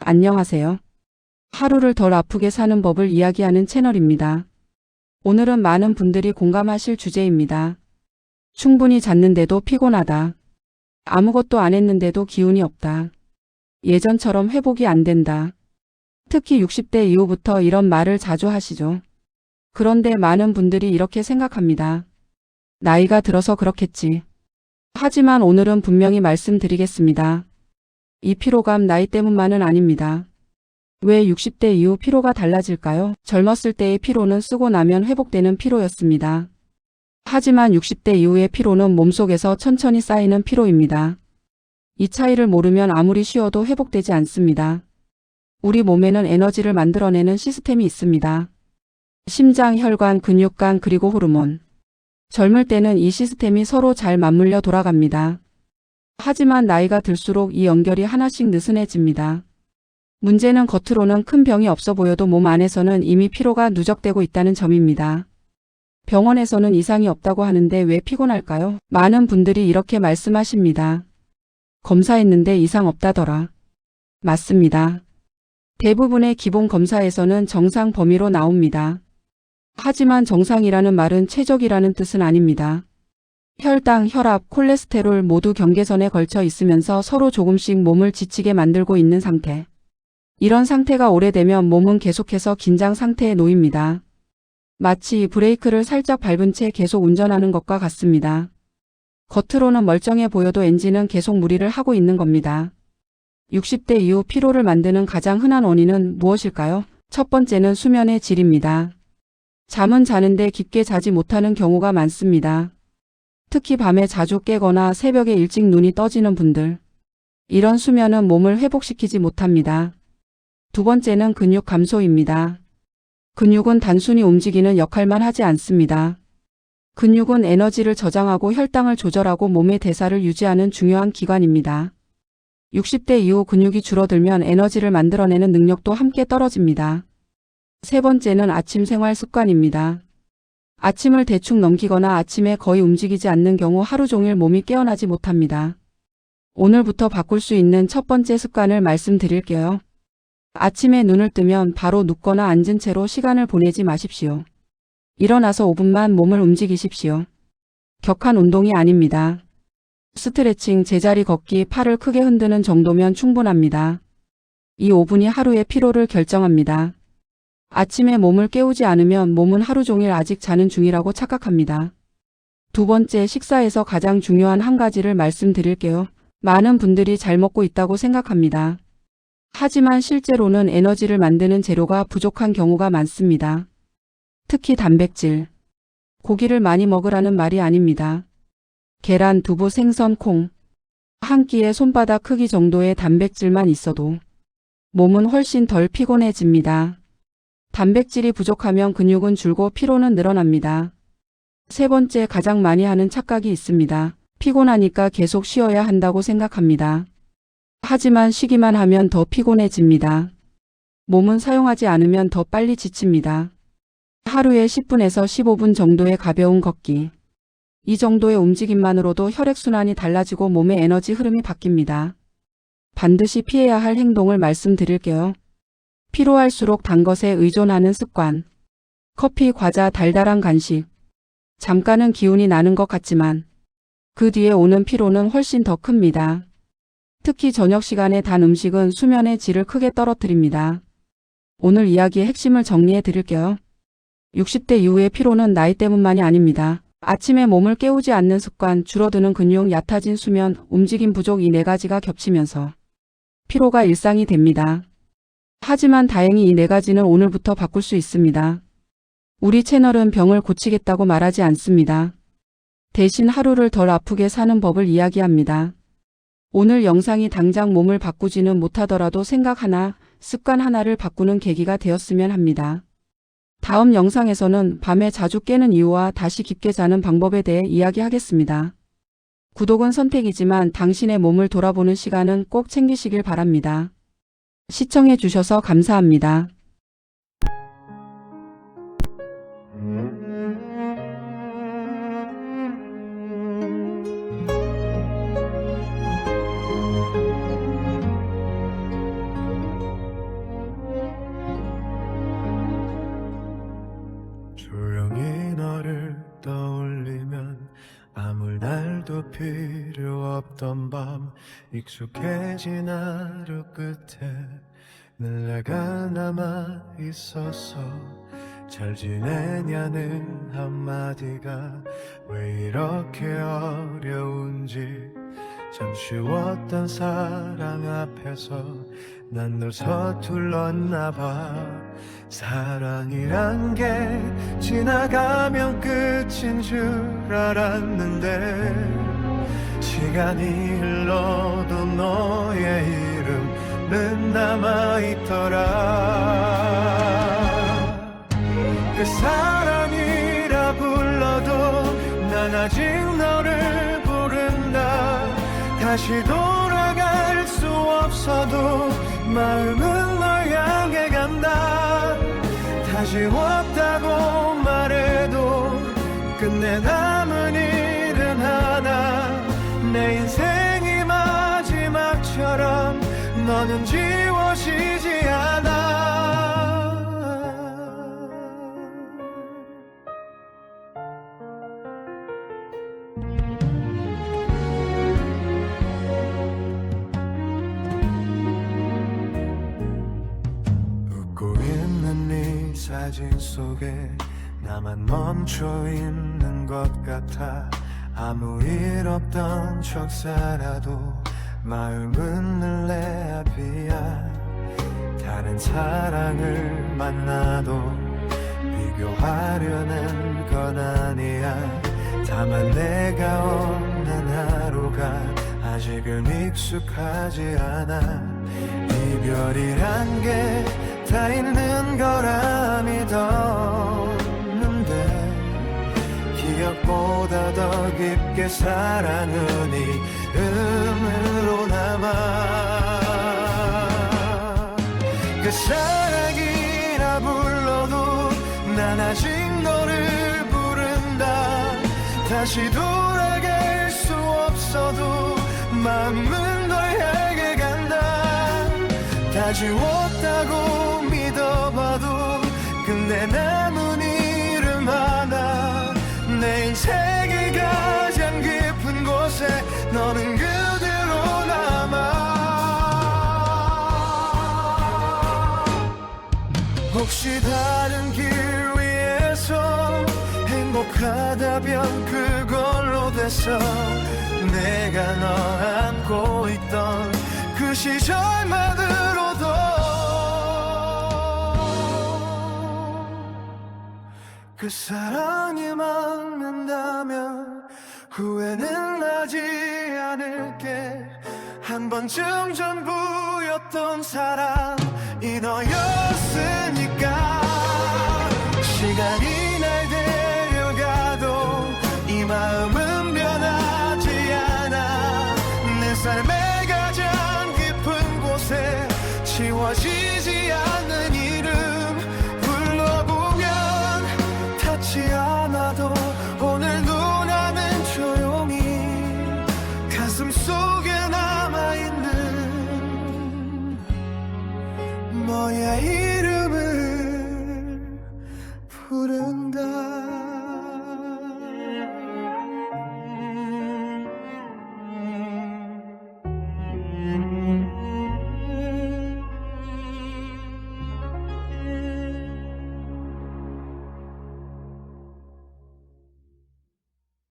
안녕하세요. 하루를 덜 아프게 사는 법을 이야기하는 채널입니다. 오늘은 많은 분들이 공감하실 주제입니다. 충분히 잤는데도 피곤하다. 아무것도 안 했는데도 기운이 없다. 예전처럼 회복이 안 된다. 특히 60대 이후부터 이런 말을 자주 하시죠. 그런데 많은 분들이 이렇게 생각합니다. 나이가 들어서 그렇겠지. 하지만 오늘은 분명히 말씀드리겠습니다. 이 피로감 나이 때문만은 아닙니다. 왜 60대 이후 피로가 달라질까요? 젊었을 때의 피로는 쓰고 나면 회복되는 피로였습니다. 하지만 60대 이후의 피로는 몸속에서 천천히 쌓이는 피로입니다. 이 차이를 모르면 아무리 쉬어도 회복되지 않습니다. 우리 몸에는 에너지를 만들어내는 시스템이 있습니다. 심장, 혈관, 근육관 그리고 호르몬. 젊을 때는 이 시스템이 서로 잘 맞물려 돌아갑니다. 하지만 나이가 들수록 이 연결이 하나씩 느슨해집니다. 문제는 겉으로는 큰 병이 없어 보여도 몸 안에서는 이미 피로가 누적되고 있다는 점입니다. 병원에서는 이상이 없다고 하는데 왜 피곤할까요? 많은 분들이 이렇게 말씀하십니다. 검사했는데 이상 없다더라. 맞습니다. 대부분의 기본 검사에서는 정상 범위로 나옵니다. 하지만 정상이라는 말은 최적이라는 뜻은 아닙니다. 혈당, 혈압, 콜레스테롤 모두 경계선에 걸쳐 있으면서 서로 조금씩 몸을 지치게 만들고 있는 상태. 이런 상태가 오래되면 몸은 계속해서 긴장 상태에 놓입니다. 마치 브레이크를 살짝 밟은 채 계속 운전하는 것과 같습니다. 겉으로는 멀쩡해 보여도 엔진은 계속 무리를 하고 있는 겁니다. 60대 이후 피로를 만드는 가장 흔한 원인은 무엇일까요? 첫 번째는 수면의 질입니다. 잠은 자는데 깊게 자지 못하는 경우가 많습니다. 특히 밤에 자주 깨거나 새벽에 일찍 눈이 떠지는 분들. 이런 수면은 몸을 회복시키지 못합니다. 두 번째는 근육 감소입니다. 근육은 단순히 움직이는 역할만 하지 않습니다. 근육은 에너지를 저장하고 혈당을 조절하고 몸의 대사를 유지하는 중요한 기관입니다. 60대 이후 근육이 줄어들면 에너지를 만들어내는 능력도 함께 떨어집니다. 세 번째는 아침 생활 습관입니다. 아침을 대충 넘기거나 아침에 거의 움직이지 않는 경우 하루 종일 몸이 깨어나지 못합니다. 오늘부터 바꿀 수 있는 첫 번째 습관을 말씀드릴게요. 아침에 눈을 뜨면 바로 눕거나 앉은 채로 시간을 보내지 마십시오. 일어나서 5분만 몸을 움직이십시오. 격한 운동이 아닙니다. 스트레칭, 제자리 걷기, 팔을 크게 흔드는 정도면 충분합니다. 이 5분이 하루의 피로를 결정합니다. 아침에 몸을 깨우지 않으면 몸은 하루 종일 아직 자는 중이라고 착각합니다. 두 번째, 식사에서 가장 중요한 한 가지를 말씀드릴게요. 많은 분들이 잘 먹고 있다고 생각합니다. 하지만 실제로는 에너지를 만드는 재료가 부족한 경우가 많습니다. 특히 단백질. 고기를 많이 먹으라는 말이 아닙니다. 계란, 두부, 생선, 콩. 한 끼에 손바닥 크기 정도의 단백질만 있어도 몸은 훨씬 덜 피곤해집니다. 단백질이 부족하면 근육은 줄고 피로는 늘어납니다. 세 번째, 가장 많이 하는 착각이 있습니다. 피곤하니까 계속 쉬어야 한다고 생각합니다. 하지만 쉬기만 하면 더 피곤해집니다. 몸은 사용하지 않으면 더 빨리 지칩니다. 하루에 10분에서 15분 정도의 가벼운 걷기. 이 정도의 움직임만으로도 혈액순환이 달라지고 몸의 에너지 흐름이 바뀝니다. 반드시 피해야 할 행동을 말씀드릴게요. 피로할수록 단 것에 의존하는 습관. 커피, 과자, 달달한 간식. 잠깐은 기운이 나는 것 같지만 그 뒤에 오는 피로는 훨씬 더 큽니다. 특히 저녁 시간에 단 음식은 수면의 질을 크게 떨어뜨립니다. 오늘 이야기의 핵심을 정리해 드릴게요. 60대 이후의 피로는 나이 때문만이 아닙니다. 아침에 몸을 깨우지 않는 습관, 줄어드는 근육, 얕아진 수면, 움직임 부족 이 네 가지가 겹치면서 피로가 일상이 됩니다. 하지만 다행히 이 네 가지는 오늘부터 바꿀 수 있습니다. 우리 채널은 병을 고치겠다고 말하지 않습니다. 대신 하루를 덜 아프게 사는 법을 이야기합니다. 오늘 영상이 당장 몸을 바꾸지는 못하더라도 생각 하나, 습관 하나를 바꾸는 계기가 되었으면 합니다. 다음 영상에서는 밤에 자주 깨는 이유와 다시 깊게 자는 방법에 대해 이야기하겠습니다. 구독은 선택이지만 당신의 몸을 돌아보는 시간은 꼭 챙기시길 바랍니다. 시청해 주셔서 감사합니다. 필요 없던 밤 익숙해진 하루 끝에 늘 내가 남아 있었어. 잘 지내냐는 한마디가 왜 이렇게 어려운지. 참 쉬웠던 사랑 앞에서 난 늘 서툴렀나 봐. 사랑이란 게 지나가면 끝인 줄 알았는데 시간이 흘러도 너의 이름은 남아있더라. 그 사랑이라 불러도 난 아직 너를 부른다. 다시 돌아갈 수 없어도 마음은 널 향해 간다. 다시 없다고 말해도 끝내 남은 일은 하나. 내 인생이 마지막처럼 너는 지워지지 않아. 웃고 있는 네 사진 속에 나만 멈춰있는 것 같아. 아무 일 없던 척 살아도 마음은 늘 내 앞이야. 다른 사랑을 만나도 비교하려는 건 아니야. 다만 내가 없는 하루가 아직은 익숙하지 않아. 이별이란 게 다 있는 거라 믿었는데 기억보다 더 깊게 사랑은 이름으로 남아. 그 사랑이라 불러도 난 아직 너를 부른다. 다시 돌아갈 수 없어도 마음은 널 향해 간다. 다 지웠다고 믿어봐도 근데 남은 이름 하나. 내 인생의 가장 깊은 곳에 너는 그대로 남아. 혹시 다른 길 위에서 행복하다면 그걸로 됐어. 내가 너 안고 있던 그 시절만으로도 그 사랑이 막는다면 후회는 하지 않을게. 한 번쯤 전부였던 사랑이 너였으니까. 시간이 날 데려가도 이 마음은 변하지 않아. 내 삶의 가장 깊은 곳에 지워지지 않는 이름 불러보면 닿지 않아도 오늘도 나는 조용히 가슴 속에 남아있는 너의